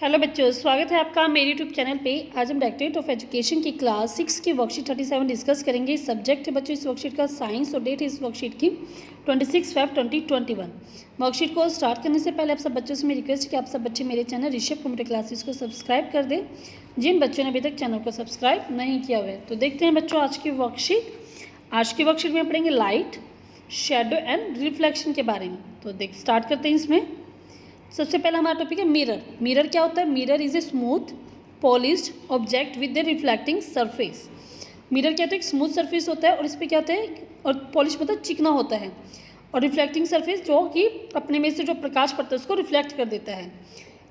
Hello बच्चों, स्वागत है आपका मेरे यूट्यूब चैनल पे। आज हम डायरेक्टरेट ऑफ एजुकेशन की क्लास 6 की वर्कशीट 37 डिस्कस करेंगे। सब्जेक्ट है बच्चों इस वर्कशीट का साइंस और डेट है इस वर्कशीट की 26/5/2021। वर्कशीट को स्टार्ट करने से पहले आप सब बच्चों से मेरी रिक्वेस्ट है कि आप सब बच्चे मेरे चैनल ऋषभ कंप्यूटर क्लासेस को सब्सक्राइब कर दें, जिन बच्चों ने अभी तक चैनल को सब्सक्राइब नहीं किया हुआ है। तो देखते हैं बच्चों आज की वर्कशीट। आज की वर्कशीट में पढ़ेंगे लाइट, शेडो एंड रिफ्लेक्शन के बारे में। तो देख स्टार्ट करते हैं। इसमें सबसे पहला हमारा टॉपिक है मिरर। मिरर क्या होता है? Mirror is a smooth polished object with A reflecting surface. Mirror क्या होता है? एक स्मूथ सरफेस होता है और इस पर क्या होता है, और पॉलिश मतलब चिकना होता है, और रिफ्लेक्टिंग सरफेस जो कि अपने में से जो प्रकाश पड़ता है उसको रिफ्लेक्ट कर देता है।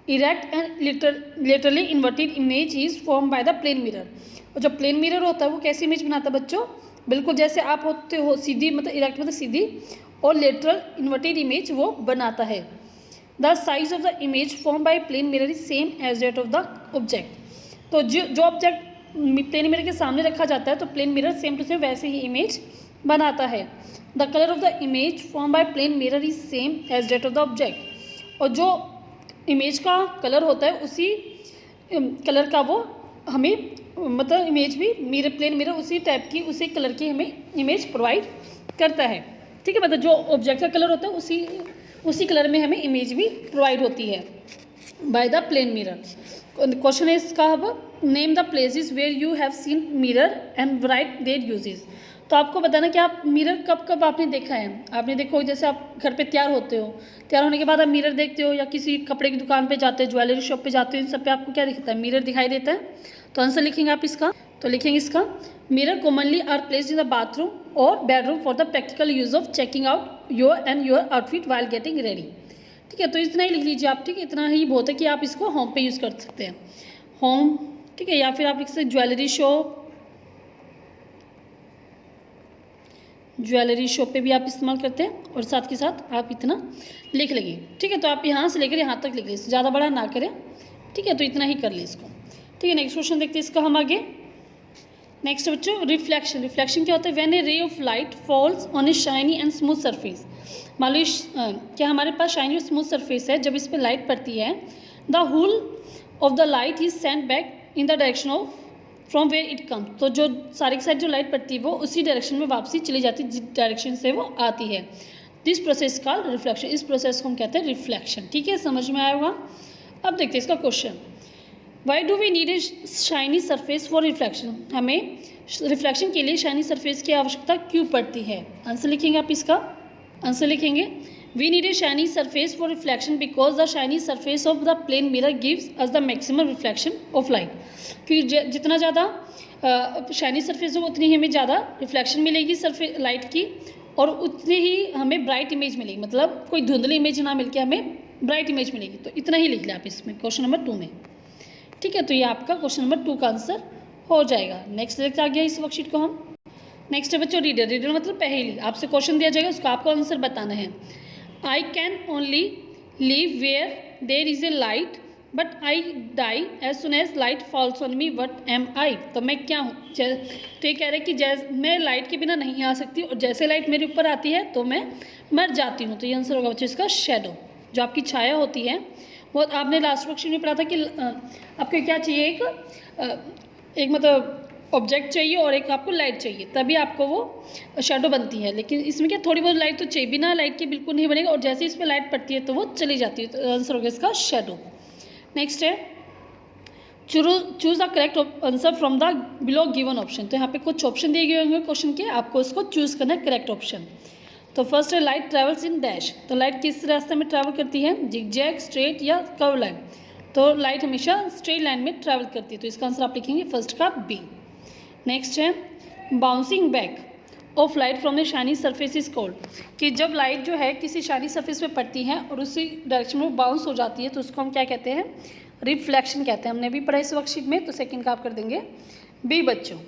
Erect and laterally inverted image is form by the plane mirror. और जो प्लेन मिरर होता है वो कैसी इमेज बनाता है बच्चों? बिल्कुल जैसे आप होते हो सीधी, मतलब इरेक्ट मतलब सीधी, और लेटरल इन्वर्टेड इमेज वो बनाता है। The size of the image formed by plane mirror is same as that of the object। तो जो ऑब्जेक्ट प्लेन मिरर के सामने रखा जाता है तो plane mirror same to same वैसे ही इमेज बनाता है। The colour of the image form by plane mirror is same as that of the object. और जो इमेज का कलर होता है उसी कलर का वो हमें, मतलब इमेज भी मिरर प्लेन मिरर उसी टाइप की उसी कलर की हमें इमेज प्रोवाइड करता है। ठीक है, मतलब जो ऑब्जेक्ट का कलर होता है उसी कलर में हमें इमेज भी प्रोवाइड होती है by the plane mirror. Question है इसका, अब name the places where you have seen mirror and write their uses. तो आपको बताना कि आप मिरर कब कब आपने देखा है। आपने देखो जैसे आप घर पे तैयार होते हो, तैयार होने के बाद आप मिरर देखते हो, या किसी कपड़े की दुकान पे जाते हो, ज्वेलरी शॉप पे जाते हो, इन सब पे आपको क्या दिखता है? मिरर दिखाई देता है। तो आंसर लिखेंगे आप इसका। तो लिखेंगे इसका, mirror commonly are placed in the bathroom और bedroom for the practical use of checking out your outfit while getting ready. ठीक है, तो इतना ही लिख लीजिए आप। ठीक है, इतना ही बहुत है कि आप इसको होम पे यूज़ कर सकते हैं, होम। ठीक है, या फिर आप लिख सकते ज्वेलरी शॉप पे भी आप इस्तेमाल करते हैं, और साथ के साथ आप इतना लिख लेंगे। ठीक है, तो आप यहाँ से लेकर यहाँ तक लिख लीजिए, ज़्यादा बड़ा ना करें। ठीक है, तो इतना ही कर लें इसको। ठीक है, नेक्स्ट क्वेश्चन देखते हैं इसका हम आगे। नेक्स्ट बच्चों, रिफ्लेक्शन। रिफ्लेक्शन क्या होता है? When a ray of light falls on a shiny and smooth surface. मान लो क्या हमारे पास शाइनी और स्मूथ सरफेस है, जब इस पर लाइट पड़ती है, the whole of the light is sent back in the direction of from where it come. तो जो सारी की सारी जो लाइट पड़ती है वो उसी डायरेक्शन में वापसी चली जाती है जिस डायरेक्शन से वो आती है। This process called reflection. इस प्रोसेस को हम कहते हैं रिफ्लेक्शन। ठीक है, समझ में आया होगा। अब देखते हैं इसका question, why do we need a shiny surface for reflection. हमें रिफ्लेक्शन के लिए शाइनी सरफेस की आवश्यकता क्यों पड़ती है? आंसर लिखेंगे आप इसका। आंसर लिखेंगे, we need a shiny surface for reflection because the shiny surface of the plane mirror gives us the maximum reflection of light. क्योंकि जितना ज़्यादा शाइनी सरफेस हो उतनी ही हमें ज़्यादा रिफ्लेक्शन मिलेगी सरफेस लाइट की, और उतनी ही हमें ब्राइट इमेज मिलेगी। मतलब कोई धुंधली इमेज ना मिलकर हमें ब्राइट इमेज मिलेगी। तो इतना ही लिख लें आप इसमें क्वेश्चन नंबर 2 में। ठीक है, तो ये आपका क्वेश्चन नंबर 2 का आंसर हो जाएगा। नेक्स्ट देखते आ गया इस वर्कशीट को हम। नेक्स्ट है बच्चों रीडर। रीडर मतलब पहेली। आपसे क्वेश्चन दिया जाएगा, उसका आपको आंसर बताना है। I can only live where there is a light but I die as soon as light falls on me, what am I. तो मैं क्या हूँ? तो ये कह रहे हैं कि जैसे मैं लाइट के बिना नहीं आ सकती, और जैसे लाइट मेरे ऊपर आती है तो मैं मर जाती हूँ। तो ये आंसर होगा बच्चों इसका शैडो। जो आपकी छाया होती है वो आपने लास्ट वर्कशीट में पढ़ा था कि आपको क्या चाहिए, एक मतलब ऑब्जेक्ट चाहिए और एक आपको लाइट चाहिए, तभी आपको वो शैडो बनती है। लेकिन इसमें क्या थोड़ी बहुत लाइट तो चाहिए, बिना लाइट के बिल्कुल नहीं बनेगा, और जैसे इस पर लाइट पड़ती है तो वो चली जाती है। तो आंसर होगा इसका शैडो। नेक्स्ट है choose the correct answer from the below given option. तो यहाँ पे कुछ ऑप्शन दिए गए होंगे क्वेश्चन के, आपको उसको चूज़ करना है करेक्ट ऑप्शन। तो फर्स्ट है लाइट ट्रेवल्स इन डैश। तो लाइट किस रास्ते में ट्रैवल करती है? जिगजैग, स्ट्रेट या कर्व लाइन। तो लाइट हमेशा स्ट्रेट लाइन में ट्रैवल करती है। तो इसका आंसर आप लिखेंगे फर्स्ट का बी। नेक्स्ट है bouncing back of light from A shiny surface is called. कि जब लाइट जो है किसी शाइनी सरफेस पे पड़ती है और उसी डायरेक्शन में बाउंस हो जाती है तो उसको हम क्या कहते हैं? रिफ्लेक्शन कहते हैं। हमने भी पढ़ा इस वर्कशीट में। तो सेकंड का आप कर देंगे बी बच्चों।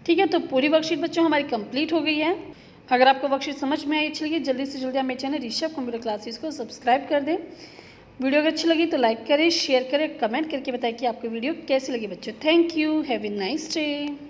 ठीक है, तो पूरी वर्कशीट बच्चों हमारी कंप्लीट हो गई है। अगर आपको वर्कशीट समझ में आई अच्छी लगी, जल्दी से जल्दी आप मेरे चैनल ऋषभ कंप्यूटर क्लासेस को सब्सक्राइब कर दें। वीडियो अगर अच्छी लगी तो लाइक करें, शेयर करें, कमेंट करके बताएं कि आपको वीडियो कैसी लगी बच्चों। Thank you, have a nice day.